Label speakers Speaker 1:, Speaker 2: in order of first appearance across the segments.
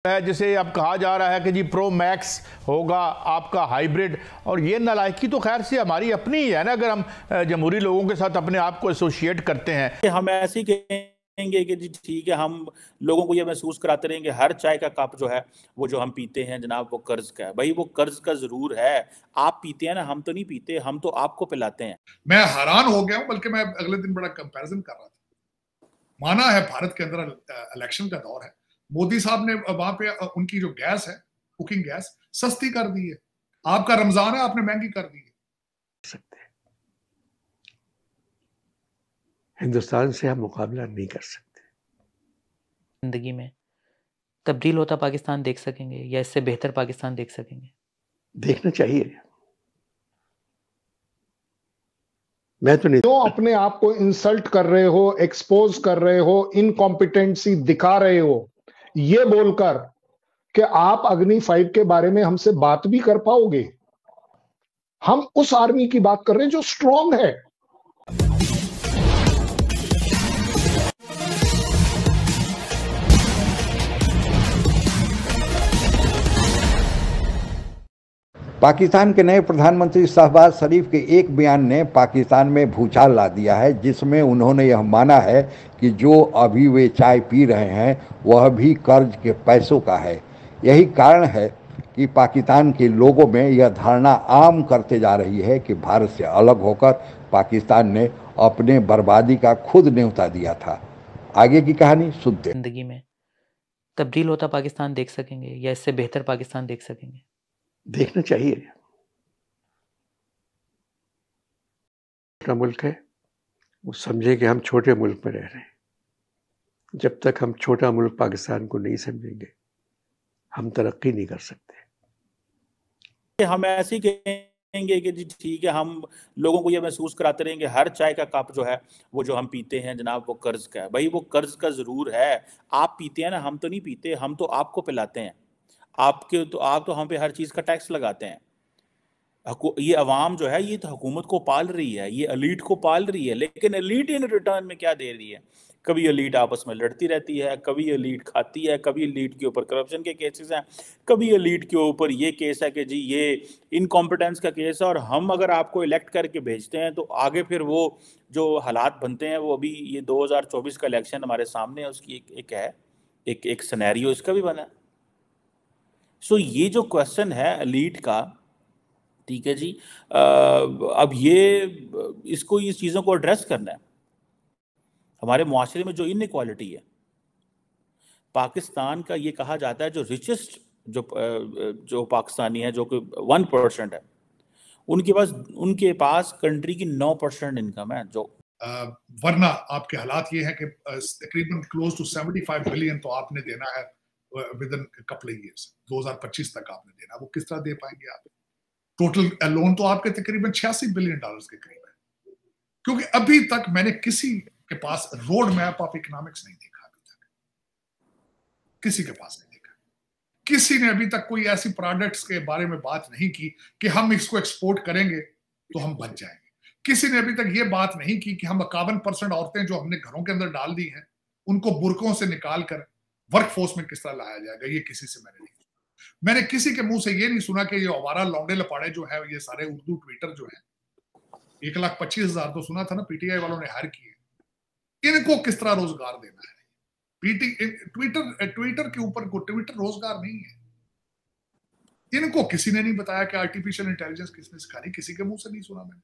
Speaker 1: है जिसे अब कहा जा रहा है कि जी प्रो मैक्स होगा आपका हाइब्रिड, और ये नालायकी तो खैर से हमारी अपनी ही है ना, अगर हम जमहूरी लोगों के साथ अपने आप को एसोसिएट करते हैं।
Speaker 2: हम ऐसे ही कहेंगे कि जी ठीक है, हम लोगों को ये महसूस कराते रहेंगे हर चाय का कप जो है वो जो हम पीते हैं जनाब वो कर्ज का है। भाई वो कर्ज का जरूर है, आप पीते हैं ना, हम तो नहीं पीते, हम तो आपको पिलाते हैं।
Speaker 3: मैं हैरान हो गया हूं, बल्कि मैं अगले दिन बड़ा कंपैरिजन कर रहा था। माना है भारत के अंदर इलेक्शन का दौर है, मोदी साहब ने वहां पे उनकी जो गैस है, कुकिंग गैस सस्ती कर दी है। आपका रमजान है, आपने महंगी कर दी है।
Speaker 4: हिंदुस्तान से हम मुकाबला नहीं कर सकते।
Speaker 5: जिंदगी में तब्दील होता पाकिस्तान देख सकेंगे या इससे बेहतर पाकिस्तान देख सकेंगे?
Speaker 4: देखना चाहिए। मैं तो नहीं।
Speaker 6: क्यों अपने आप को इंसल्ट कर रहे हो, एक्सपोज कर रहे हो, इनकॉम्पिटेंसी दिखा रहे हो, ये बोलकर कि आप अग्नि 5 के बारे में हमसे बात भी कर पाओगे? हम उस आर्मी की बात कर रहे हैं जो स्ट्रांग है।
Speaker 7: पाकिस्तान के नए प्रधानमंत्री शहबाज शरीफ के एक बयान ने पाकिस्तान में भूचाल ला दिया है, जिसमें उन्होंने यह माना है कि जो अभी वे चाय पी रहे हैं वह भी कर्ज के पैसों का है। यही कारण है कि पाकिस्तान के लोगों में यह धारणा आम करते जा रही है कि भारत से अलग होकर पाकिस्तान ने अपने बर्बादी का खुद न्योता दिया था। आगे की कहानी सुनते।
Speaker 5: जिंदगी में तब्दील होता पाकिस्तान देख सकेंगे या इससे बेहतर पाकिस्तान देख सकेंगे?
Speaker 4: देखना चाहिए। छोटा मुल्क है, वो समझे कि हम छोटे मुल्क में रह रहे हैं। जब तक हम छोटा मुल्क पाकिस्तान को नहीं समझेंगे हम तरक्की नहीं कर सकते।
Speaker 2: हम ऐसे ही कहेंगे कि जी ठीक है, हम लोगों को ये महसूस कराते रहेंगे हर चाय का कप जो है वो जो हम पीते हैं जनाब वो कर्ज का है। भाई वो कर्ज का जरूर है, आप पीते हैं ना, हम तो नहीं पीते, हम तो आपको पिलाते हैं। आप तो हम पे हर चीज़ का टैक्स लगाते हैं। ये अवाम जो है ये तो हुकूमत को पाल रही है, ये एलीट को पाल रही है, लेकिन एलीट इन रिटर्न में क्या दे रही है? कभी एलीट आपस में लड़ती रहती है, कभी एलीट खाती है, कभी एलीट के ऊपर करप्शन के केसेस हैं, कभी एलीट के ऊपर ये केस है कि जी ये इनकॉम्पिटेंस का केस है। और हम अगर आपको इलेक्ट करके भेजते हैं तो आगे फिर वो जो हालात बनते हैं वो अभी ये 2024 का इलेक्शन हमारे सामने है, उसकी एक सिनेरियो इसका भी बना है। सो ये जो क्वेश्चन है एलीट का, ठीक है जी, अब इस चीज़ों को एड्रेस करना है। हमारे मुआशरे में जो इनइक्वालिटी है, पाकिस्तान का ये कहा जाता है जो रिचेस्ट जो पाकिस्तानी है जो कि 1% है, उनके पास कंट्री की 9% इनकम है। जो
Speaker 3: वरना आपके हालात ये हैं कि तकरीबन क्लोज टू 75 बिलियन तो आपने देना है विद इन कपल ईयर्स, 2025 तक आपने देना। वो किस तरह दे पाएंगे आप? टोटल लोन तो आपके तकरीबन 86 बिलियन डॉलर्स के करीब है, क्योंकि अभी तक मैंने किसी के पास रोड मैप ऑफ इकोनॉमिक्स नहीं देखा। अभी तक किसी के पास नहीं देखा। किसी ने अभी तक कोई ऐसी प्रोडक्ट्स के बारे में बात नहीं की कि हम इसको एक्सपोर्ट करेंगे तो हम बच जाएंगे। किसी ने अभी तक ये बात नहीं की कि हम 51% औरतें जो हमने घरों के अंदर डाल दी हैं उनको बुर्कों से निकाल कर वर्कफोर्स में किस तरह लाया जाएगा। ये किसी से मैंने किसी के मुंह से ये नहीं सुना कि ये आवारा लौंडे लपाड़े जो है, ये सारे उर्दू ट्विटर जो है, 1,25,000 तो सुना था ना पीटीआई वालों ने हायर किए, इनको किस तरह रोजगार देना है? ट्विटर के ऊपर ट्विटर रोजगार नहीं है। इनको किसी ने नहीं बताया कि आर्टिफिशियल इंटेलिजेंस किसने सिखाई, किसी के मुंह से नहीं सुना मैंने।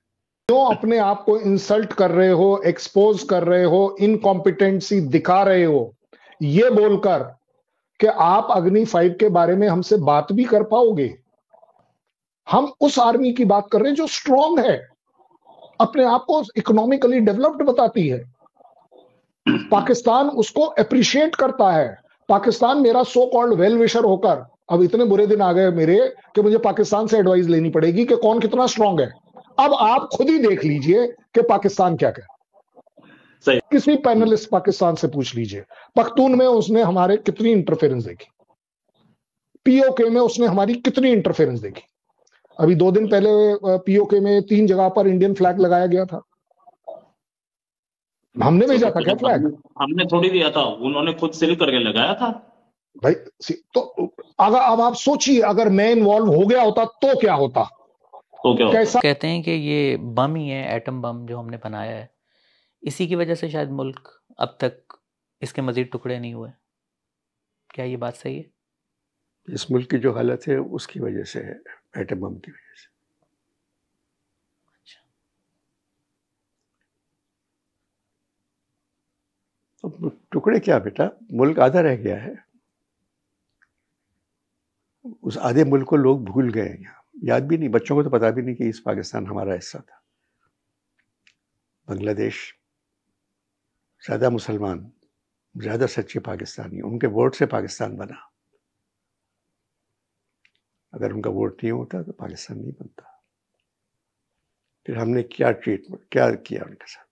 Speaker 6: क्यों अपने आप को इंसल्ट कर रहे हो, एक्सपोज कर रहे हो, इनकॉम्पिटेंसी दिखा रहे हो, ये बोलकर कि आप अग्नि 5 के बारे में हमसे बात भी कर पाओगे? हम उस आर्मी की बात कर रहे हैं जो स्ट्रांग है, अपने आप को इकोनॉमिकली डेवलप्ड बताती है। पाकिस्तान उसको अप्रिशिएट करता है। पाकिस्तान मेरा सो कॉल्ड वेल विशर होकर अब इतने बुरे दिन आ गए मेरे कि मुझे पाकिस्तान से एडवाइस लेनी पड़ेगी कि कौन कितना स्ट्रांग है। अब आप खुद ही देख लीजिए कि पाकिस्तान क्या कहता है। किसी पैनलिस्ट पाकिस्तान से पूछ लीजिए, पख्तून में उसने हमारे कितनी इंटरफेरेंस देखी, पीओके में उसने हमारी कितनी इंटरफेरेंस देखी। अभी 2 दिन पहले पीओके में 3 जगह पर इंडियन फ्लैग लगाया गया था। हमने भेजा था क्या फ्लैग?
Speaker 8: हमने थोड़ी दिया था, उन्होंने खुद सिल करके लगाया था।
Speaker 6: भाई तो अगर अब आप सोचिए, अगर मैं इन्वॉल्व हो गया होता तो क्या होता?
Speaker 8: तो क्या
Speaker 6: कैसा?
Speaker 5: कहते हैं कि ये बम ही है, एटम बम जो हमने बनाया है, इसी की वजह से शायद मुल्क अब तक इसके मजीद टुकड़े नहीं हुए। क्या ये बात सही है?
Speaker 4: इस मुल्क की जो हालत है उसकी वजह से है, एटम बम की वजह से। अब टुकड़े क्या बेटा, मुल्क आधा रह गया है। उस आधे मुल्क को लोग भूल गए हैं, याद भी नहीं, बच्चों को तो पता भी नहीं कि इस पाकिस्तान हमारा हिस्सा था। बांग्लादेश ज्यादा मुसलमान, ज्यादा सच्चे पाकिस्तानी, उनके वोट से पाकिस्तान बना। अगर उनका वोट नहीं होता तो पाकिस्तान नहीं बनता। फिर हमने क्या ट्रीटमेंट क्या किया उनके साथ।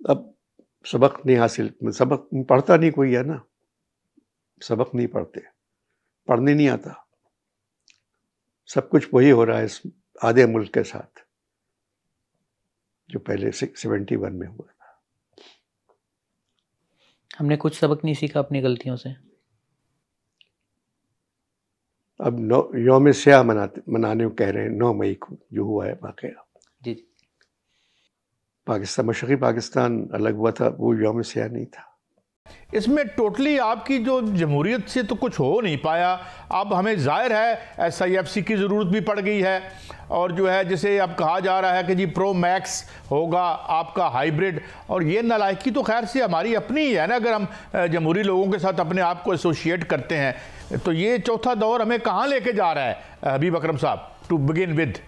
Speaker 4: अब सबक नहीं हासिल, सबक पढ़ता नहीं कोई है ना, सबक नहीं पढ़ते, पढ़ने नहीं आता। सब कुछ वही हो रहा है इस आधे मुल्क के साथ जो पहले 71 में हुआ था।
Speaker 5: हमने कुछ सबक नहीं सीखा अपनी गलतियों से।
Speaker 4: अब यौम स्याह मनाने को कह रहे हैं, 9 मई को जो हुआ है वाकया।
Speaker 5: जी।
Speaker 4: पाकिस्तान, मशरक़ी पाकिस्तान अलग हुआ था, वो यौम स्याह नहीं था।
Speaker 1: इसमें टोटली आपकी जो जमहूरियत से तो कुछ हो नहीं पाया। अब हमें जाहिर है SIFC की ज़रूरत भी पड़ गई है, और जो है जिसे अब कहा जा रहा है कि जी प्रो मैक्स होगा आपका हाइब्रिड, और ये नालायकी तो खैर से हमारी अपनी ही है ना। अगर हम जमहूरी लोगों के साथ अपने आप को एसोसिएट करते हैं तो ये चौथा दौर हमें कहाँ लेके जा रहा है हबीब अकरम साहब, टू बिगिन विद?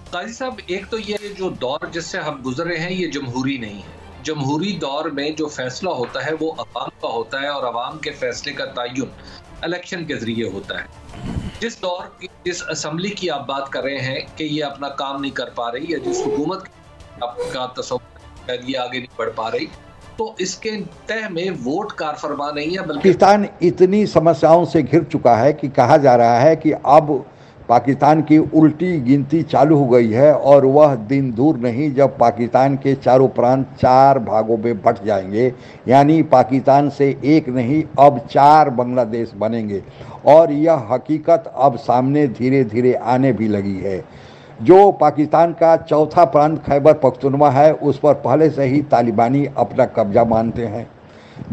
Speaker 9: काजी साहब, एक तो ये जो दौर जिससे हम गुजर रहे हैं ये जमहूरी नहीं है। जमहूरी दौर में जो फैसला होता है वो अवाम का होता है, और अवाम के फैसले का तयन इलेक्शन के जरिए होता है। जिस दौर की, जिस असम्बली की आप बात कर रहे हैं कि ये अपना काम नहीं कर पा रही, या जिस हुकूमत का तस्वीर ये आगे नहीं बढ़ पा रही, तो इसके तह में वोट कारफरमा नहीं है, बल्कि
Speaker 7: पाकिस्तान इतनी समस्याओं से घिर चुका है कि कहा जा रहा है कि अब पाकिस्तान की उल्टी गिनती चालू हो गई है, और वह दिन दूर नहीं जब पाकिस्तान के चारों प्रांत 4 भागों में बंट जाएंगे। यानी पाकिस्तान से एक नहीं, अब 4 बांग्लादेश बनेंगे, और यह हकीकत अब सामने धीरे धीरे आने भी लगी है। जो पाकिस्तान का चौथा प्रांत खैबर पख्तूनख्वा है, उस पर पहले से ही तालिबानी अपना कब्जा मानते हैं।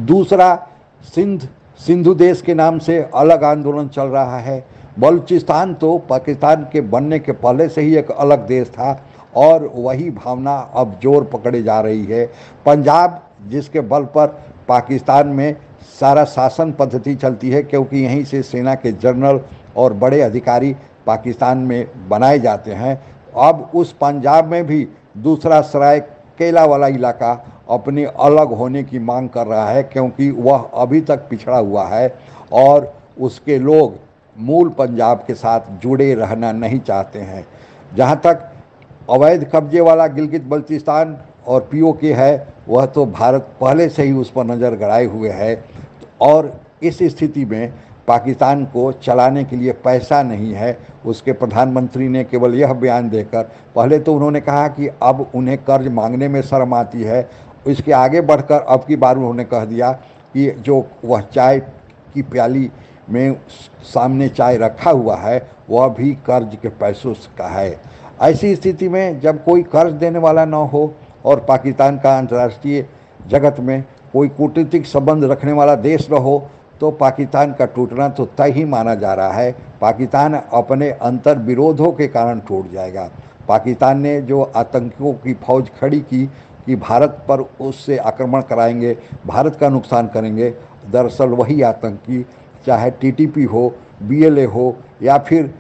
Speaker 7: दूसरा, सिंधु देश के नाम से अलग आंदोलन चल रहा है। बलूचिस्तान तो पाकिस्तान के बनने के पहले से ही एक अलग देश था, और वही भावना अब जोर पकड़े जा रही है। पंजाब, जिसके बल पर पाकिस्तान में सारा शासन पद्धति चलती है, क्योंकि यहीं से सेना के जनरल और बड़े अधिकारी पाकिस्तान में बनाए जाते हैं, अब उस पंजाब में भी दूसरा सरायकेला वाला इलाका अपने अलग होने की मांग कर रहा है, क्योंकि वह अभी तक पिछड़ा हुआ है और उसके लोग मूल पंजाब के साथ जुड़े रहना नहीं चाहते हैं। जहाँ तक अवैध कब्जे वाला गिलगित बल्तिस्तान और POK है, वह तो भारत पहले से ही उस पर नज़र गड़ाए हुए है, और इस स्थिति में पाकिस्तान को चलाने के लिए पैसा नहीं है। उसके प्रधानमंत्री ने केवल यह बयान देकर, पहले तो उन्होंने कहा कि अब उन्हें कर्ज मांगने में शर्म आती है, इसके आगे बढ़कर अब की बार उन्होंने कह दिया कि जो वह चाय की प्याली में सामने चाय रखा हुआ है वह भी कर्ज के पैसों का है। ऐसी स्थिति में जब कोई कर्ज देने वाला न हो और पाकिस्तान का अंतर्राष्ट्रीय जगत में कोई कूटनीतिक संबंध रखने वाला देश न हो, तो पाकिस्तान का टूटना तो तय ही माना जा रहा है। पाकिस्तान अपने अंतर विरोधों के कारण टूट जाएगा। पाकिस्तान ने जो आतंकियों की फौज खड़ी की कि भारत पर उससे आक्रमण कराएंगे, भारत का नुकसान करेंगे, दरअसल वही आतंकी, चाहे TTP हो, BLA हो या फिर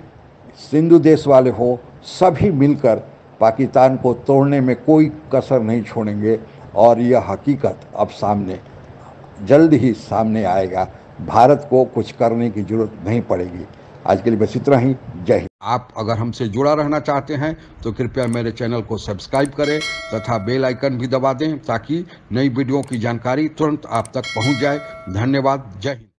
Speaker 7: सिंधु देश वाले हो, सभी मिलकर पाकिस्तान को तोड़ने में कोई कसर नहीं छोड़ेंगे, और यह हकीकत अब सामने जल्द ही सामने आएगा। भारत को कुछ करने की जरूरत नहीं पड़ेगी। आज के लिए बस इतना ही। जय हिंद।
Speaker 10: आप अगर हमसे जुड़ा रहना चाहते हैं तो कृपया मेरे चैनल को सब्सक्राइब करें तथा बेल आइकन भी दबा दें, ताकि नई वीडियो की जानकारी तुरंत आप तक पहुंच जाए। धन्यवाद। जय हिंद।